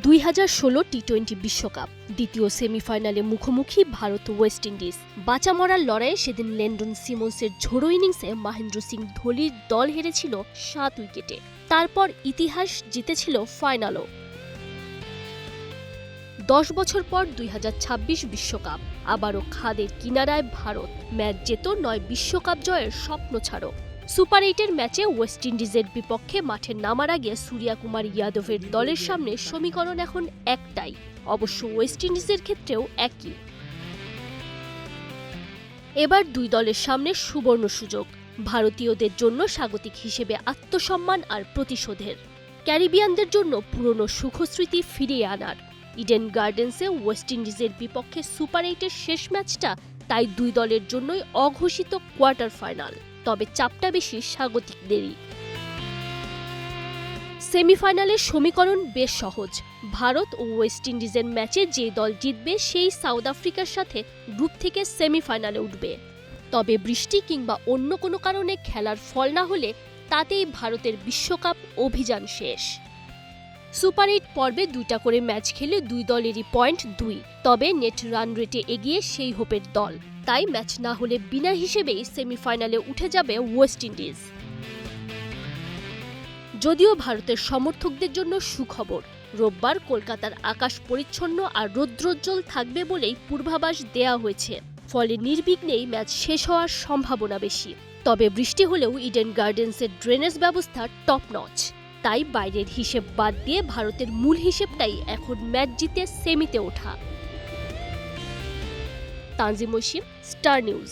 2016 টি-20 বিশ্বকাপ দ্বিতীয় সেমিফাইনালে মুখোমুখি ভারত ও ওয়েস্ট ইন্ডিজ। বাঁচা মরার লড়াইয়ে সেদিন লেন্ডন সিমন্সের ঝোড়ো ইনিংসে মহেন্দ্র সিং ধোনির দল হেরেছিল 7 উইকেটে। তারপর ইতিহাস জিতেছিল ফাইনালও। 10 বছর পর 2026 বিশ্বকাপ, আবারও খাদের কিনারায় ভারত। ম্যাচ জেতো নয় বিশ্বকাপ জয়ের স্বপ্ন ছাড়ো। সুপার 8-এর ম্যাচে ওয়েস্ট ইন্ডিজের বিপক্ষে মাঠে নামার আগে সূর্যকুমার যাদবের দলের সামনে সমীকরণ এখন একটাই, অবশ্য ওয়েস্ট ইন্ডিজের ক্ষেত্রেও একই। এবার দুই দলের সামনে সুবর্ণ সুযোগ, ভারতীয়দের জন্য স্বাগতিক হিসেবে আত্মসম্মান আর প্রতিশোধের, ক্যারিবিয়ানদের জন্য পুরনো সুখস্মৃতি ফিরিয়ে আনার। ইডেন গার্ডেন্সে ওয়েস্ট ইন্ডিজের বিপক্ষে সুপার 8-এর শেষ ম্যাচটা তাই দুই দলের জন্যই অঘোষিত কোয়ার্টার ফাইনাল। তবে চাপটা বেশি স্বাগতিকদেরই। সেমিফাইনালের সমীকরণ বেশ সহজ। ভারত ও ওয়েস্ট ইন্ডিজের ম্যাচে যে দল জিতবে সেই সাউথ আফ্রিকার সাথে গ্রুপ থেকে সেমিফাইনালে উঠবে। তবে বৃষ্টি কিংবা অন্য কোনো কারণে খেলার ফল না হলে তাতেই ভারতের বিশ্বকাপ অভিযান শেষ। সুপার 8 পর্বে 2টা করে ম্যাচ খেলে দুই দলেরই পয়েন্ট 2, তবে নেট রান রেটে এগিয়ে সেই হোপের দল। তাই ম্যাচ না হলে বিনা হিসেবেই সেমিফাইনালে উঠে যাবে ওয়েস্ট ইন্ডিজ। যদিও ভারতের সমর্থকদের জন্য সুখবর, রোববার কলকাতার আকাশ পরিচ্ছন্ন আর রৌদ্রোজ্জ্বল থাকবে বলেই পূর্বাভাস দেয়া হয়েছে। ফলে নির্বিঘ্নেই ম্যাচ শেষ হওয়ার সম্ভাবনা বেশি। তবে বৃষ্টি হলেও ইডেন গার্ডেন্সের ড্রেনেজ ব্যবস্থা টপ নচ। তাই বাইরের হিসেব বাদ দিয়ে ভারতের মূল হিসেবটাই এখন ম্যাচ জিতে সেমিতে ওঠা। Tanzim Oishi, Star news.